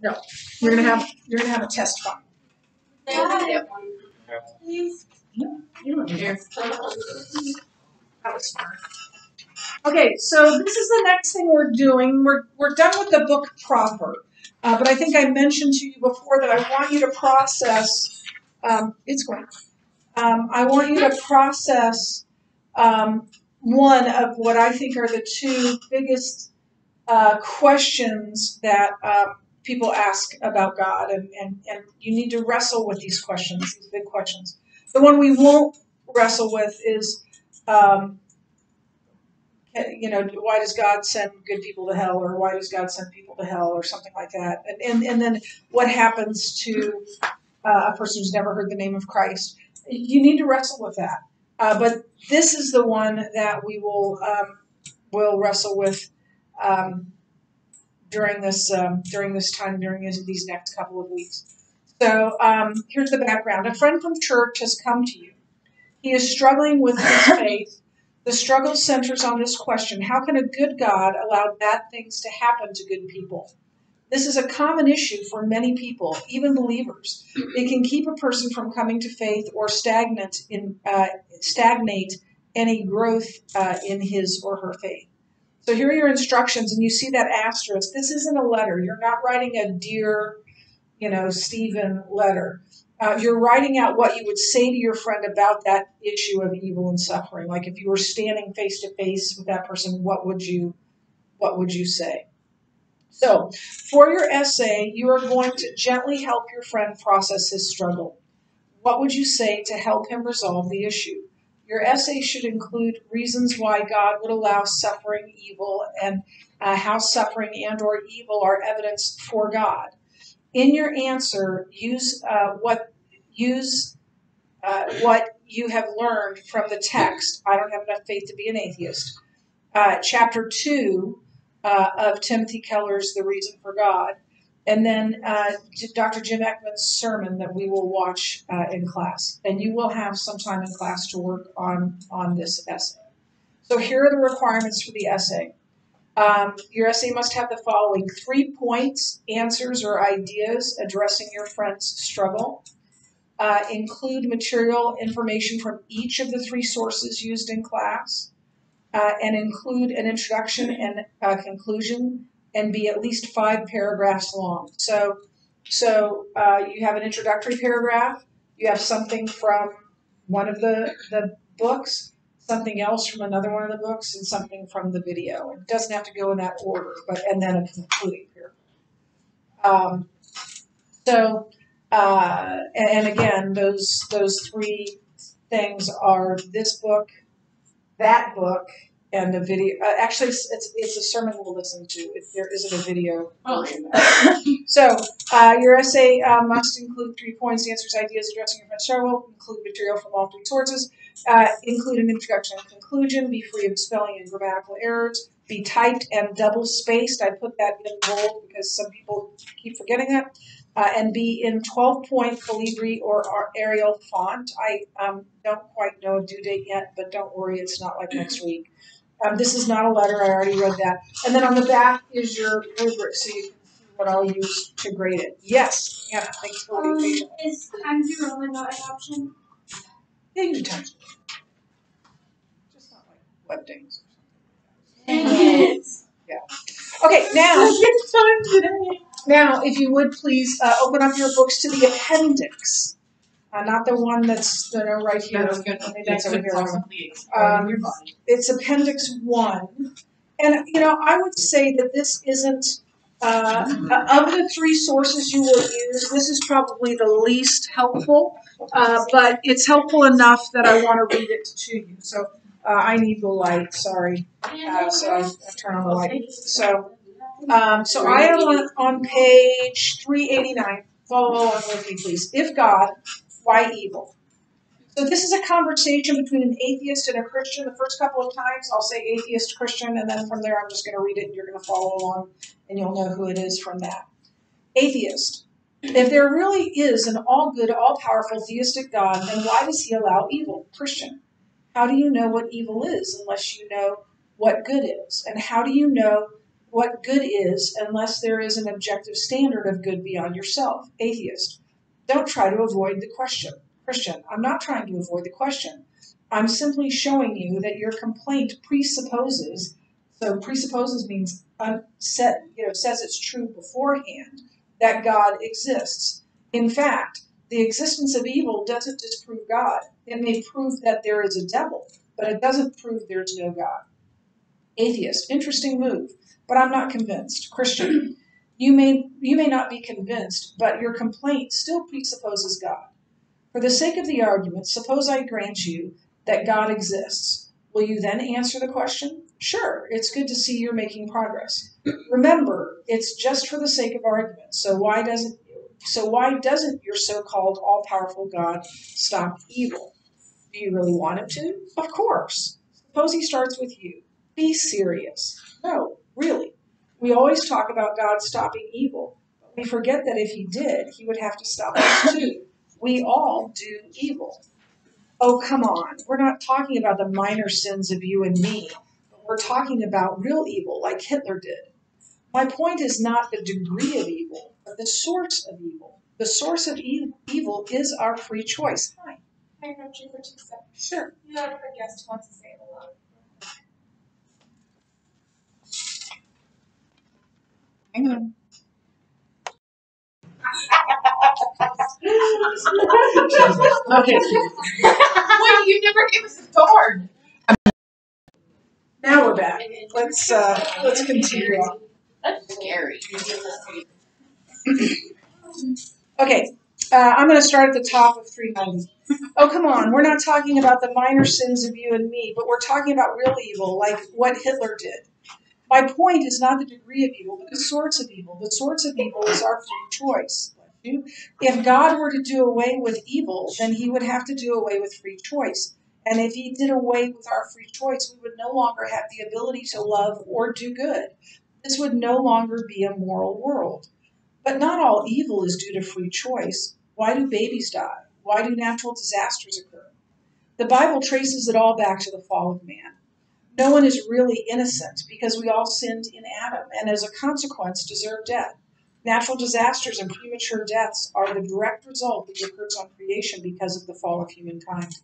No. You're gonna have a test file. Please. You don't care. That was smart. Okay, so this is the next thing we're doing. We're done with the book proper, but I think I mentioned to you before that I want you to process. It's going. I want you to process one of what I think are the two biggest questions that people ask about God, and you need to wrestle with these questions, these big questions. The one we won't wrestle with is, why does God send good people to hell, or why does God send people to hell, or something like that, and then what happens to a person who's never heard the name of Christ. You need to wrestle with that. But this is the one that we will wrestle with during this time, during these next couple of weeks. So here's the background. A friend from church has come to you. He is struggling with his faith. The struggle centers on this question: how can a good God allow bad things to happen to good people? This is a common issue for many people, even believers. It can keep a person from coming to faith or stagnate any growth in his or her faith. So here are your instructions, and you see that asterisk. This isn't a letter. You're not writing a dear, Stephen letter. You're writing out what you would say to your friend about that issue of evil and suffering. Like if you were standing face to face with that person, what would you say? So, for your essay, you are going to gently help your friend process his struggle. What would you say to help him resolve the issue? Your essay should include reasons why God would allow suffering, evil, and how suffering and or evil are evidence for God. In your answer, use what you have learned from the text. I don't have enough faith to be an atheist. Chapter 2 of Timothy Keller's The Reason for God, and then Dr. Jim Ekman's sermon that we will watch in class. And you will have some time in class to work on this essay. So here are the requirements for the essay. Your essay must have the following: 3 points, answers, or ideas addressing your friend's struggle. Include material information from each of the 3 sources used in class. And include an introduction and a conclusion, and be at least 5 paragraphs long. So you have an introductory paragraph, you have something from one of the books, something else from another one of the books, and something from the video. It doesn't have to go in that order, and then a concluding paragraph. And again, those 3 things are this book, that book, and a video. Actually, it's a sermon we'll listen to. There isn't a video version. So your essay must include 3 points, answers, ideas addressing your friend's struggle. Include material from all 3 sources. Include an introduction and conclusion. Be free of spelling and grammatical errors. Be typed and double spaced. I put that in bold because some people keep forgetting that. And be in 12-point Calibri or Arial font. I don't quite know a due date yet, but don't worry, it's not like next week. This is not a letter, I already read that. And then on the back is your rubric, so you can see what I'll use to grade it. Yes, Anna, thanks for being patient. Is Times New Roman not an option? Yeah, you can do Times New Roman. Just not like web things. Yes. Yeah. Okay, now, if you would please open up your books to the appendix. Not the one that's right here. That's over here. It's Appendix 1. And, I would say that this isn't, of the 3 sources you will use, this is probably the least helpful, but it's helpful enough that I want to read it to you. So I need the light, sorry. So I turn on the light. So I am on page 389. Follow along with me, please. If God, why evil? So this is a conversation between an atheist and a Christian. The first couple of times I'll say atheist, Christian, and then from there I'm just going to read it and you're going to follow along and you'll know who it is from that. Atheist. If there really is an all-good, all-powerful theistic God, then why does he allow evil? Christian. How do you know what evil is unless you know what good is? And how do you know what good is unless there is an objective standard of good beyond yourself. Atheist. Don't try to avoid the question. Christian. I'm not trying to avoid the question. I'm simply showing you that your complaint presupposes, so presupposes means says it's true beforehand, that God exists. In fact, the existence of evil doesn't disprove God. It may prove that there is a devil, but it doesn't prove there's no God. Atheist, interesting move, but I'm not convinced. Christian, you may not be convinced, but your complaint still presupposes God. For the sake of the argument, suppose I grant you that God exists. Will you then answer the question? Sure, it's good to see you're making progress. Remember, it's just for the sake of argument. So why doesn't your so-called all-powerful God stop evil? Do you really want him to? Of course. Suppose he starts with you. Be serious. No, really. We always talk about God stopping evil, but we forget that if he did, he would have to stop us too. We all do evil. Oh, come on. We're not talking about the minor sins of you and me, but we're talking about real evil like Hitler did. My point is not the degree of evil, but the source of evil. The source of evil is our free choice. Hi. I interrupt you for 2 seconds. Sure. You have a guest who wants to say hello. Hang on. Okay. Wait, you never gave us a card. Now we're back. Let's continue on. That's scary. Okay. I'm going to start at the top of 390. Oh, come on. We're not talking about the minor sins of you and me, but we're talking about real evil, like what Hitler did. My point is not the degree of evil, but the source of evil. The source of evil is our free choice. If God were to do away with evil, then he would have to do away with free choice. And if he did away with our free choice, we would no longer have the ability to love or do good. This would no longer be a moral world. But not all evil is due to free choice. Why do babies die? Why do natural disasters occur? The Bible traces it all back to the fall of man. No one is really innocent because we all sinned in Adam and as a consequence deserve death. Natural disasters and premature deaths are the direct result of the curse on creation because of the fall of humankind.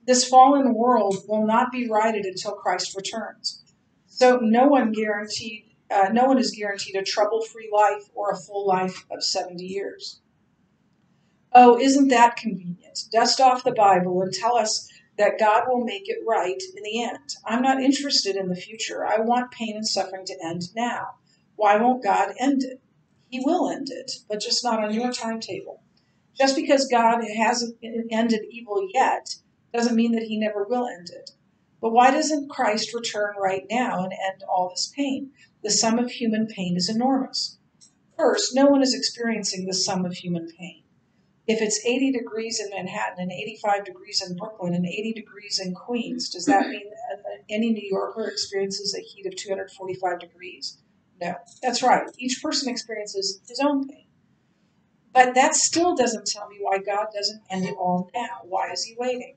This fallen world will not be righted until Christ returns. So no one is guaranteed a trouble-free life or a full life of 70 years. Oh, isn't that convenient? Dust off the Bible and tell us that God will make it right in the end. I'm not interested in the future. I want pain and suffering to end now. Why won't God end it? He will end it, but just not on your timetable. Just because God hasn't ended evil yet doesn't mean that he never will end it. But why doesn't Christ return right now and end all this pain? The sum of human pain is enormous. First, no one is experiencing the sum of human pain. If it's 80 degrees in Manhattan and 85 degrees in Brooklyn and 80 degrees in Queens, does that mean that any New Yorker experiences a heat of 245 degrees? No, that's right. Each person experiences his own pain. But that still doesn't tell me why God doesn't end it all now. Why is he waiting?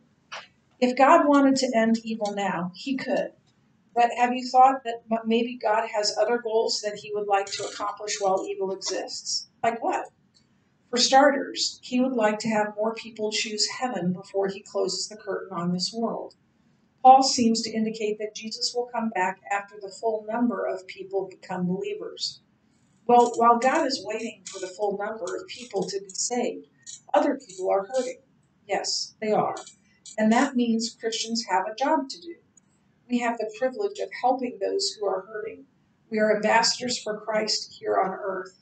If God wanted to end evil now, he could. But have you thought that maybe God has other goals that he would like to accomplish while evil exists? Like what? For starters, he would like to have more people choose heaven before he closes the curtain on this world. Paul seems to indicate that Jesus will come back after the full number of people become believers. Well, while God is waiting for the full number of people to be saved, other people are hurting. Yes, they are. And that means Christians have a job to do. We have the privilege of helping those who are hurting. We are ambassadors for Christ here on earth.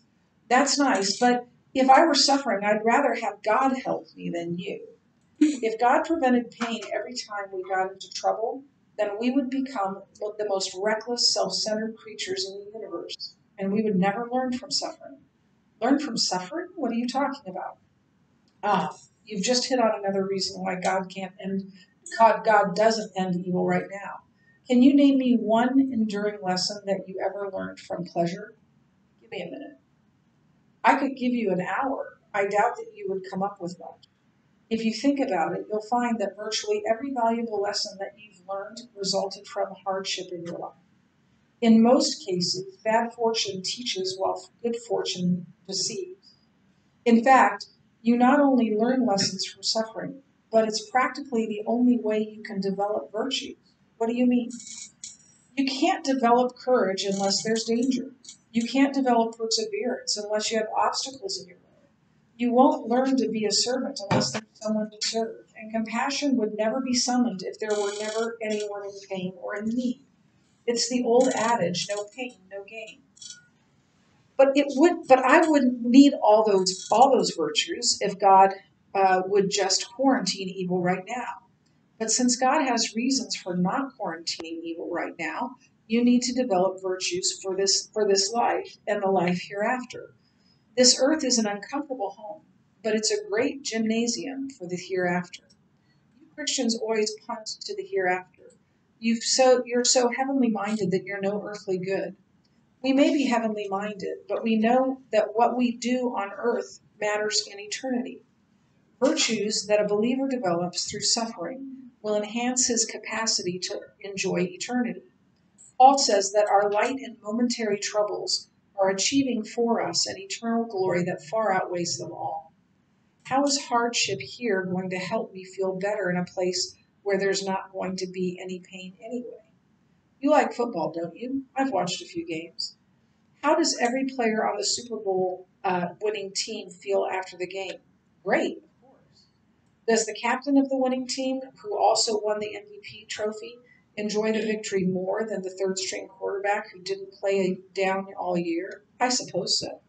That's nice, but if I were suffering, I'd rather have God help me than you. If God prevented pain every time we got into trouble, then we would become the most reckless, self-centered creatures in the universe, and we would never learn from suffering. Learn from suffering? What are you talking about? You've just hit on another reason why God doesn't end evil right now. Can you name me one enduring lesson that you ever learned from pleasure? Give me a minute. I could give you an hour. I doubt that you would come up with one. If you think about it, you'll find that virtually every valuable lesson that you've learned resulted from hardship in your life. In most cases, bad fortune teaches while good fortune deceives. In fact, you not only learn lessons from suffering, but it's practically the only way you can develop virtues. What do you mean? You can't develop courage unless there's danger. You can't develop perseverance unless you have obstacles in your way. You won't learn to be a servant unless there's someone to serve. And compassion would never be summoned if there were never anyone in pain or in need. It's the old adage, no pain, no gain. But I wouldn't need all those virtues if God would just quarantine evil right now. But since God has reasons for not quarantining evil right now, you need to develop virtues for this life and the life hereafter. This earth is an uncomfortable home, but it's a great gymnasium for the hereafter. You Christians always punt to the hereafter. You're so heavenly minded that you're no earthly good. We may be heavenly minded, but we know that what we do on earth matters in eternity. Virtues that a believer develops through suffering will enhance his capacity to enjoy eternity. Paul says that our light and momentary troubles are achieving for us an eternal glory that far outweighs them all. How is hardship here going to help me feel better in a place where there's not going to be any pain anyway? You like football, don't you? I've watched a few games. How does every player on the Super Bowl winning team feel after the game? Great, of course. Does the captain of the winning team, who also won the MVP trophy, enjoy the victory more than the third-string quarterback who didn't play down all year? I suppose so.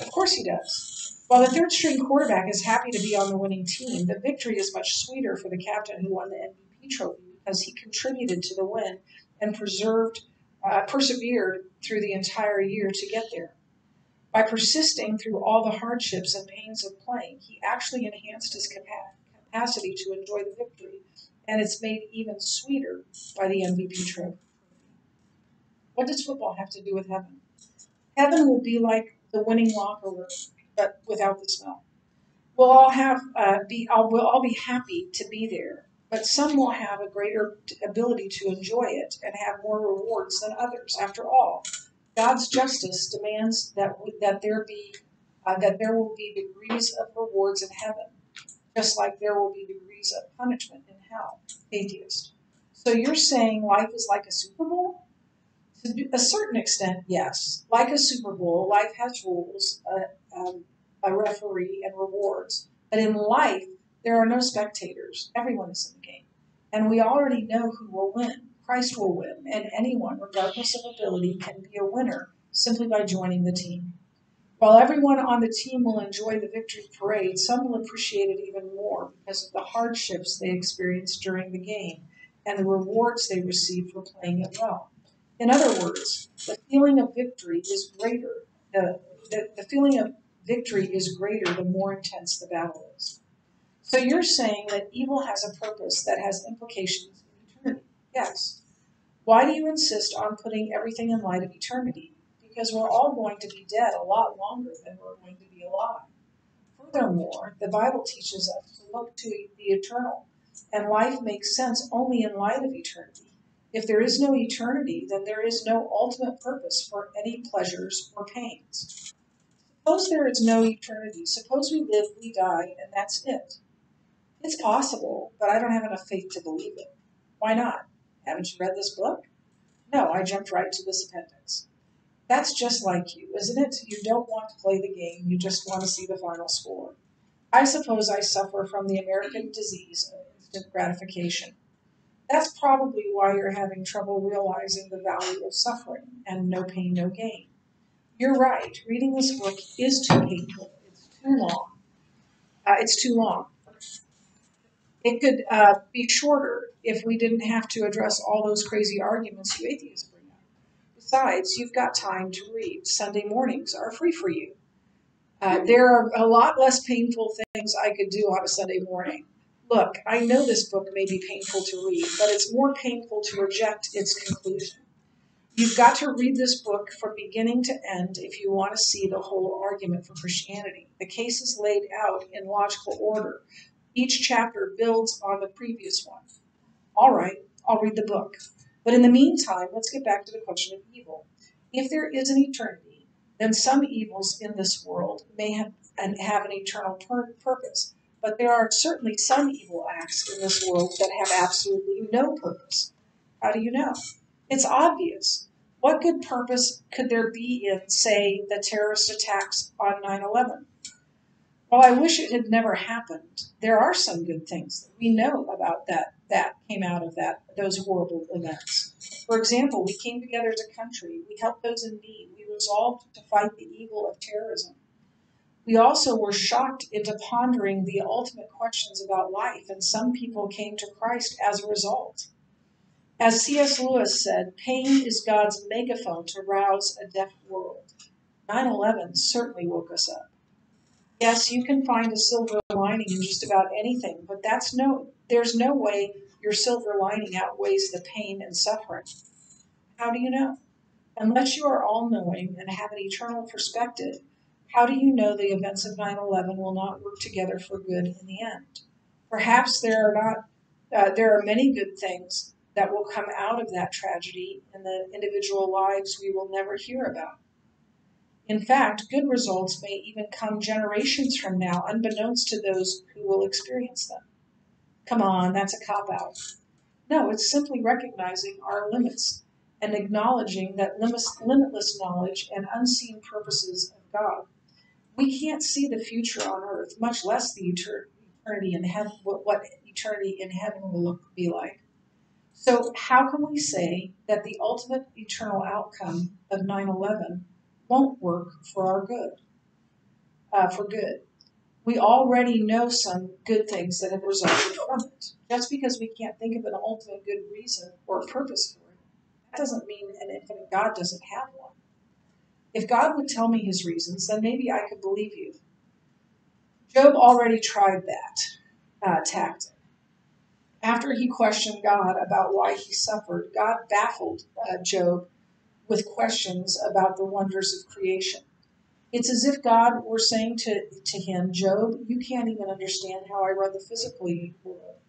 Of course he does. While the third-string quarterback is happy to be on the winning team, the victory is much sweeter for the captain who won the MVP trophy because he contributed to the win and persevered through the entire year to get there. By persisting through all the hardships and pains of playing, he actually enhanced his capacity to enjoy the victory, and it's made even sweeter by the MVP trophy. What does football have to do with heaven? Heaven will be like the winning locker room, but without the smell. We'll all be happy to be there, but some will have a greater ability to enjoy it and have more rewards than others. After all, God's justice demands that there will be degrees of rewards in heaven, just like there will be degrees of punishment in hell. Atheist. So you're saying life is like a Super Bowl? To a certain extent, yes. Like a Super Bowl, life has rules, a referee, and rewards. But in life, there are no spectators. Everyone is in the game. And we already know who will win. Christ will win, and anyone, regardless of ability, can be a winner simply by joining the team. While everyone on the team will enjoy the victory parade, some will appreciate it even more because of the hardships they experienced during the game and the rewards they received for playing it well. In other words, the feeling of victory is greater. The feeling of victory is greater the more intense the battle is. So you're saying that evil has a purpose that has implications in eternity? Yes. Why do you insist on putting everything in light of eternity? Because we're all going to be dead a lot longer than we're going to be alive. Furthermore, the Bible teaches us to look to the eternal, and life makes sense only in light of eternity. If there is no eternity, then there is no ultimate purpose for any pleasures or pains. Suppose there is no eternity. Suppose we live, we die, and that's it. It's possible, but I don't have enough faith to believe it. Why not? Haven't you read this book? No, I jumped right to this appendix. That's just like you, isn't it? You don't want to play the game, you just want to see the final score. I suppose I suffer from the American disease of instant gratification. That's probably why you're having trouble realizing the value of suffering and no pain, no gain. You're right, reading this book is too painful. It's too long. It's too long. It could be shorter if we didn't have to address all those crazy arguments you atheists bring up. Besides, you've got time to read. Sunday mornings are free for you. There are a lot less painful things I could do on a Sunday morning. Look, I know this book may be painful to read, but it's more painful to reject its conclusion. You've got to read this book from beginning to end if you want to see the whole argument for Christianity. The case is laid out in logical order. Each chapter builds on the previous one. All right, I'll read the book. But in the meantime, let's get back to the question of evil. If there is an eternity, then some evils in this world may have an eternal purpose. But there are certainly some evil acts in this world that have absolutely no purpose. How do you know? It's obvious. What good purpose could there be in, say, the terrorist attacks on 9/11? While I wish it had never happened, there are some good things that we know about that came out of those horrible events. For example, we came together as a country. We helped those in need. We resolved to fight the evil of terrorism. We also were shocked into pondering the ultimate questions about life, and some people came to Christ as a result. As C.S. Lewis said, pain is God's megaphone to rouse a deaf world. 9/11 certainly woke us up. Yes, you can find a silver lining in just about anything, but there's no way your silver lining outweighs the pain and suffering. How do you know? Unless you are all-knowing and have an eternal perspective, how do you know the events of 9/11 will not work together for good in the end? Perhaps there are many good things that will come out of that tragedy in the individual lives we will never hear about. In fact, good results may even come generations from now, unbeknownst to those who will experience them. Come on, that's a cop-out. No, it's simply recognizing our limits and acknowledging that limitless knowledge and unseen purposes of God. We can't see the future on earth, much less the eternity in heaven, what eternity in heaven will be like. So how can we say that the ultimate eternal outcome of 9/11 won't work for our good, for good? We already know some good things that have resulted from it. Just because we can't think of an ultimate good reason or purpose for it, that doesn't mean an infinite God doesn't have one. If God would tell me his reasons, then maybe I could believe you. Job already tried that tactic. After he questioned God about why he suffered, God baffled Job with questions about the wonders of creation. It's as if God were saying to him, Job, you can't even understand how I run the physical world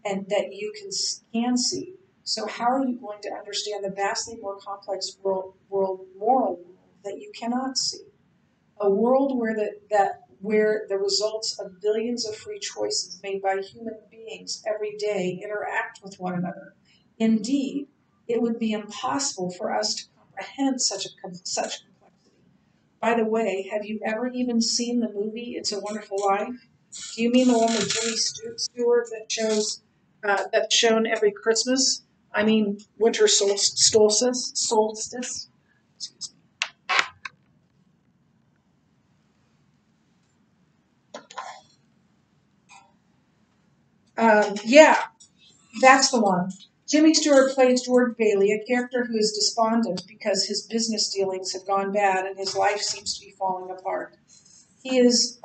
and that you can see. So how are you going to understand the vastly more complex moral world that you cannot see? A world where the results of billions of free choices made by human beings every day interact with one another. Indeed, it would be impossible for us to comprehend such complexity. By the way, have you ever even seen the movie It's a Wonderful Life? Do you mean the one with Jimmy Stewart that's shown every Christmas? I mean winter solstice. Excuse me. Yeah, that's the one. Jimmy Stewart plays George Bailey, a character who is despondent because his business dealings have gone bad and his life seems to be falling apart. He is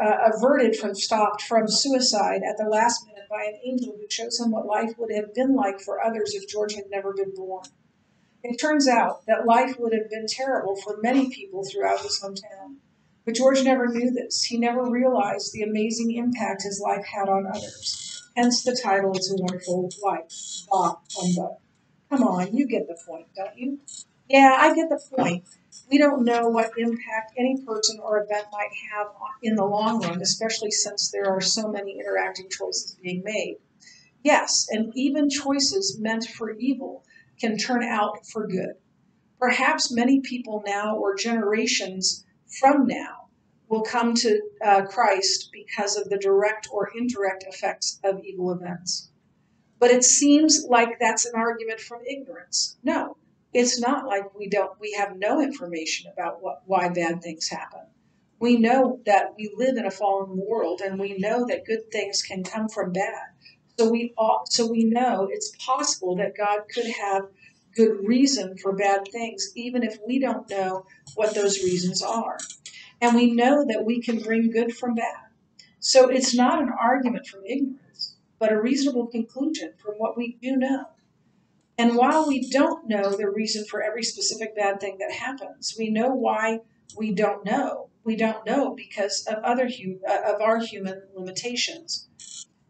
stopped from suicide at the last minute by an angel who shows him what life would have been like for others if George had never been born. It turns out that life would have been terrible for many people throughout his hometown. But George never knew this. He never realized the amazing impact his life had on others. Hence the title, It's a Wonderful Life. Bah, humbug. Come on, you get the point, don't you? Yeah, I get the point. We don't know what impact any person or event might have in the long run, especially since there are so many interacting choices being made. Yes, and even choices meant for evil can turn out for good. Perhaps many people now or generations from now will come to Christ because of the direct or indirect effects of evil events. But it seems like that's an argument from ignorance. No, it's not like we have no information about why bad things happen. We know that we live in a fallen world and we know that good things can come from bad. So we know it's possible that God could have good reason for bad things, even if we don't know what those reasons are. And we know that we can bring good from bad. So it's not an argument from ignorance, but a reasonable conclusion from what we do know. And while we don't know the reason for every specific bad thing that happens, we know why we don't know. We don't know because of of our human limitations.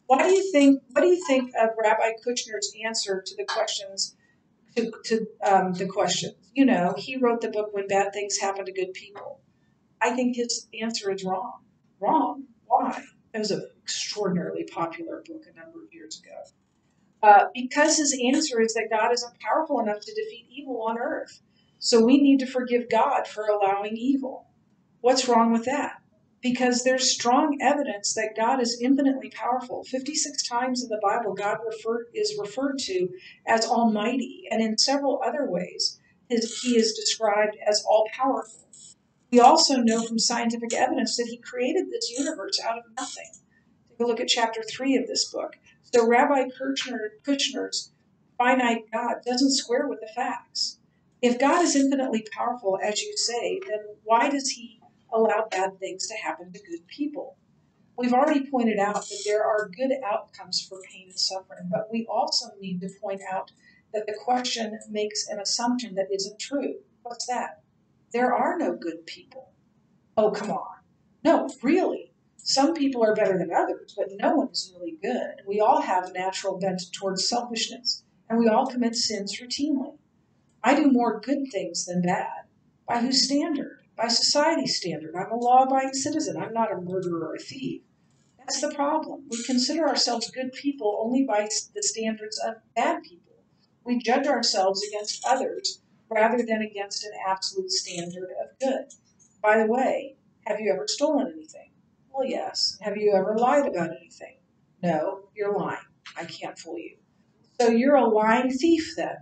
What do you think of Rabbi Kushner's answer to the to the questions. You know, he wrote the book When Bad Things Happen to Good People. I think his answer is wrong. Wrong. Why? It was an extraordinarily popular book a number of years ago. Because his answer is that God isn't powerful enough to defeat evil on earth. So we need to forgive God for allowing evil. What's wrong with that? Because there's strong evidence that God is infinitely powerful. 56 times in the Bible, God is referred to as Almighty, and in several other ways, he is described as all-powerful. We also know from scientific evidence that he created this universe out of nothing. Take a look at chapter 3 of this book. So Rabbi Kushner's finite God doesn't square with the facts. If God is infinitely powerful, as you say, then why does he allow bad things to happen to good people? We've already pointed out that there are good outcomes for pain and suffering, but we also need to point out that the question makes an assumption that isn't true. What's that? There are no good people. Oh, come on. No, really. Some people are better than others, but no one is really good. We all have a natural bent towards selfishness, and we all commit sins routinely. I do more good things than bad. By whose standard? By society's standard. I'm a law-abiding citizen. I'm not a murderer or a thief. That's the problem. We consider ourselves good people only by the standards of bad people. We judge ourselves against others rather than against an absolute standard of good. By the way, have you ever stolen anything? Well, yes. Have you ever lied about anything? No, you're lying. I can't fool you. So you're a lying thief then.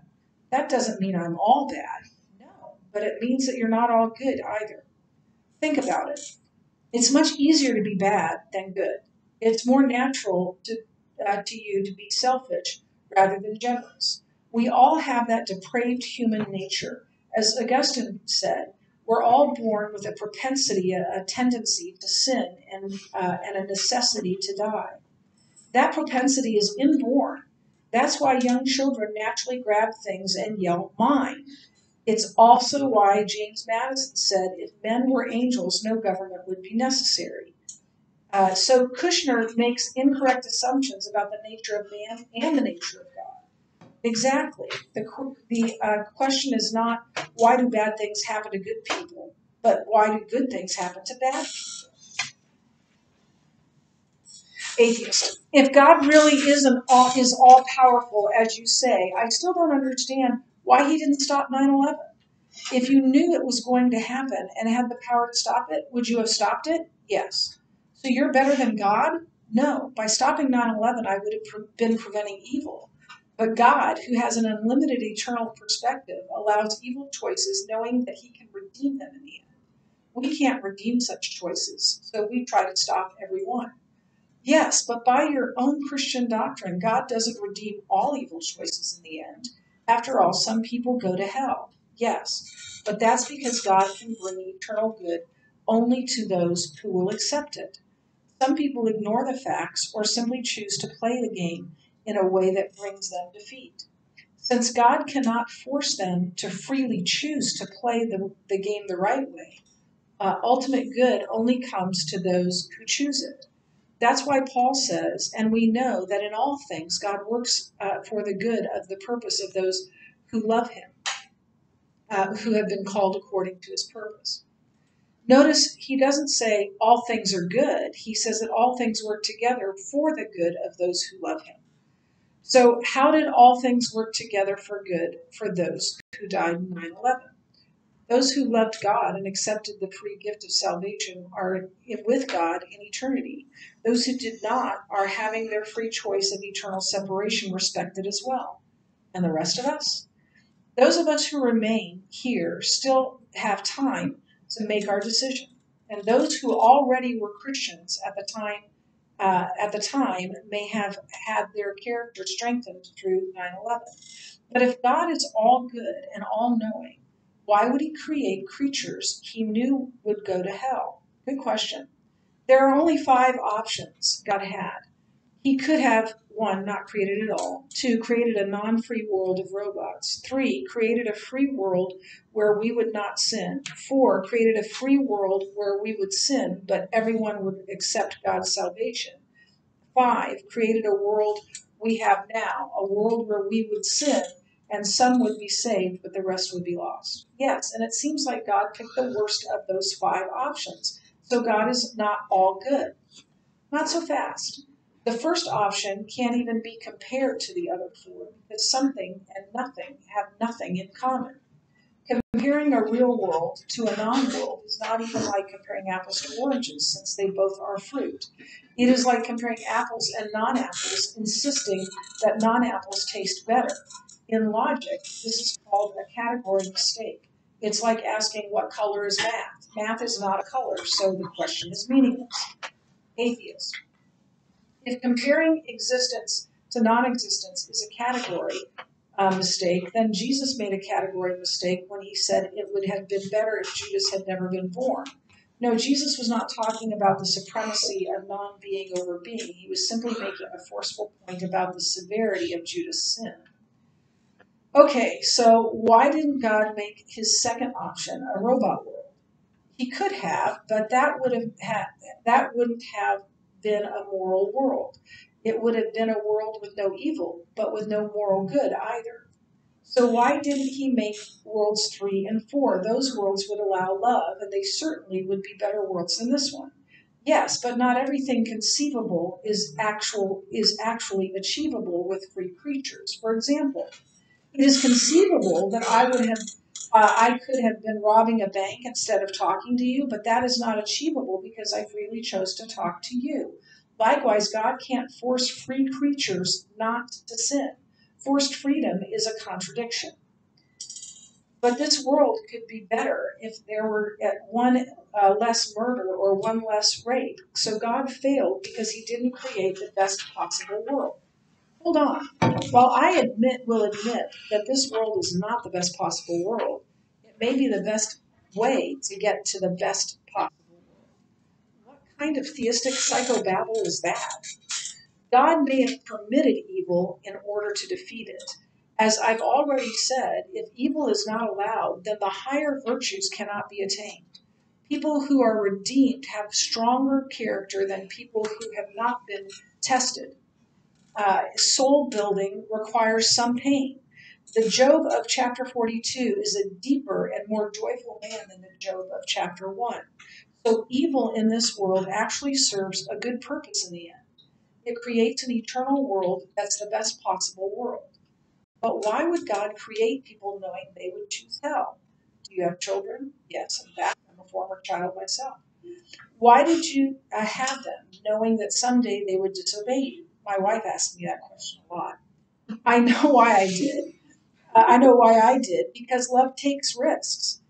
That doesn't mean I'm all bad. No, but it means that you're not all good either. Think about it. It's much easier to be bad than good. It's more natural to you to be selfish rather than generous. We all have that depraved human nature. As Augustine said, we're all born with a propensity, a tendency to sin, and a necessity to die. That propensity is inborn. That's why young children naturally grab things and yell, "Mine." It's also why James Madison said, if men were angels, no government would be necessary. So Kushner makes incorrect assumptions about the nature of man and the nature of God. Exactly. The question is not, why do bad things happen to good people, but why do good things happen to bad people? Atheist. If God really is all powerful, as you say, I still don't understand why he didn't stop 9/11. If you knew it was going to happen and had the power to stop it, would you have stopped it? Yes. So you're better than God? No. By stopping 9/11, I would have been preventing evil. But God, who has an unlimited eternal perspective, allows evil choices knowing that he can redeem them in the end. We can't redeem such choices, so we try to stop every one. Yes, but by your own Christian doctrine, God doesn't redeem all evil choices in the end. After all, some people go to hell. Yes, but that's because God can bring eternal good only to those who will accept it. Some people ignore the facts or simply choose to play the game in a way that brings them defeat. Since God cannot force them to freely choose to play the game the right way, ultimate good only comes to those who choose it. That's why Paul says, and we know that in all things God works for the good of the purpose of those who love him, who have been called according to his purpose. Notice he doesn't say all things are good. He says that all things work together for the good of those who love him. So how did all things work together for good for those who died in 9/11? Those who loved God and accepted the free gift of salvation are with God in eternity. Those who did not are having their free choice of eternal separation respected as well. And the rest of us? Those of us who remain here still have time to make our decision. And those who already were Christians at the time may have had their character strengthened through 9/11. But if God is all good and all-knowing, why would he create creatures he knew would go to hell? Good question. There are only 5 options God had. He could have, 1, not created at all. 2, created a non-free world of robots. 3, created a free world where we would not sin. 4, created a free world where we would sin, but everyone would accept God's salvation. 5, created a world we have now, a world where we would sin and some would be saved, but the rest would be lost. Yes, and it seems like God picked the worst of those 5 options. So God is not all good. Not so fast. The first option can't even be compared to the other 4 because something and nothing have nothing in common. Comparing a real world to a non-world is not even like comparing apples to oranges, since they both are fruit. It is like comparing apples and non-apples, insisting that non-apples taste better. In logic, this is called a category mistake. It's like asking what color is math. Math is not a color, so the question is meaningless. Atheist. If comparing existence to non-existence is a category mistake, then Jesus made a category mistake when he said it would have been better if Judas had never been born. No, Jesus was not talking about the supremacy of non-being over being. He was simply making a forceful point about the severity of Judas' sin. Okay, so why didn't God make his second option a robot world? He could have, but that wouldn't have been a moral world. It would have been a world with no evil, but with no moral good either. So why didn't he make worlds 3 and 4? Those worlds would allow love, and they certainly would be better worlds than this one. Yes, but not everything conceivable is actually achievable with free creatures. For example, it is conceivable that I could have been robbing a bank instead of talking to you, but that is not achievable because I freely chose to talk to you. Likewise, God can't force free creatures not to sin. Forced freedom is a contradiction. But this world could be better if there were one less murder or one less rape. So God failed because he didn't create the best possible world. Hold on. While I will admit that this world is not the best possible world, it may be the best way to get to the best possible world. What kind of theistic psychobabble is that? God may have permitted evil in order to defeat it. As I've already said, if evil is not allowed, then the higher virtues cannot be attained. People who are redeemed have stronger character than people who have not been tested. Soul building requires some pain. The Job of chapter 42 is a deeper and more joyful man than the Job of chapter 1. So evil in this world actually serves a good purpose in the end. It creates an eternal world that's the best possible world. But why would God create people knowing they would choose hell? Do you have children? Yes, in fact, I'm a former child myself. Why did you have them, knowing that someday they would disobey you? My wife asked me that question a lot. I know why I did. Because love takes risks.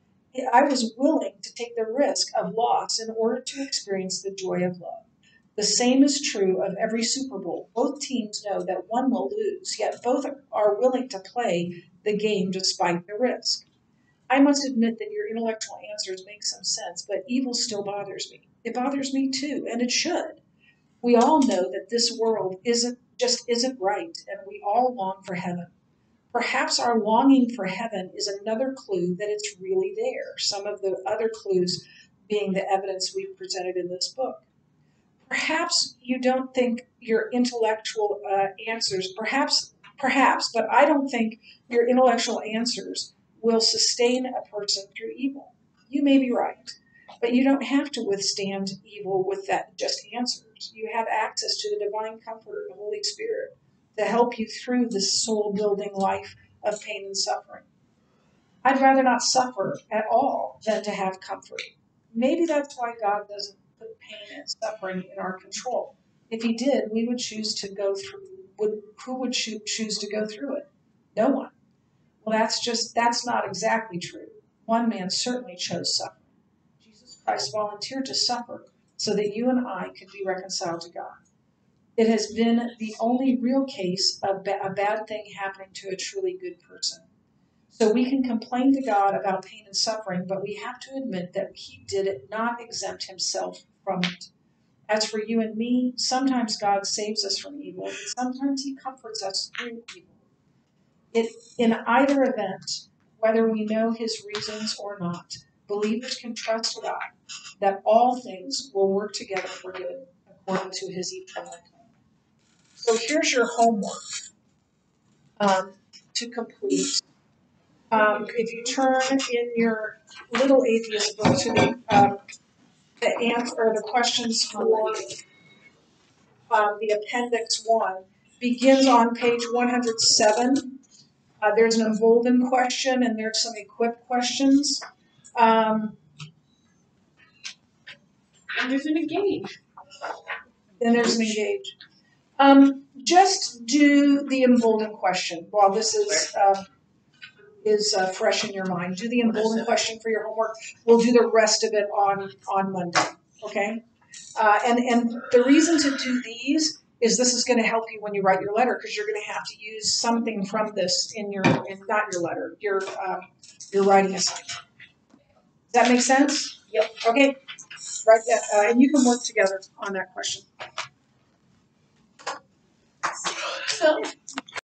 I was willing to take the risk of loss in order to experience the joy of love. The same is true of every Super Bowl. Both teams know that one will lose, yet both are willing to play the game despite the risk. I must admit that your intellectual answers make some sense, but evil still bothers me. It bothers me too, and it should. We all know that this world isn't right, and we all long for heaven. Perhaps our longing for heaven is another clue that it's really there, some of the other clues being the evidence we've presented in this book. Perhaps you don't think your intellectual answers, perhaps, but I don't think your intellectual answers will sustain a person through evil. You may be right, but you don't have to withstand evil with that just answers. You have access to the divine comfort of the Holy Spirit to help you through this soul-building life of pain and suffering. I'd rather not suffer at all than to have comfort. Maybe that's why God doesn't put pain and suffering in our control. If he did, we would choose to go through. Who would choose to go through it? No one. Well, that's not exactly true. One man certainly chose suffering. Jesus Christ volunteered to suffer so that you and I could be reconciled to God. It has been the only real case of a bad thing happening to a truly good person. So we can complain to God about pain and suffering, but we have to admit that he did it not exempt himself from it. As for you and me, sometimes God saves us from evil, and sometimes he comforts us through evil. In either event, whether we know his reasons or not, believers can trust God that all things will work together for good according to his eternal plan. So here's your homework. to complete. If you turn in your little atheist book to the answer or the questions for the Appendix 1, begins on page 107. There's an emboldened question and there's some equipped questions. And there's an engage. Then there's an engage. Just do the emboldened question while this is fresh in your mind. Do the emboldened question for your homework. We'll do the rest of it on Monday. Okay? And the reason to do these is this is going to help you when you write your letter because you're going to have to use something from this in not your letter, your writing assignment. Does that make sense? Yep. Okay. Write that, and you can work together on that question. So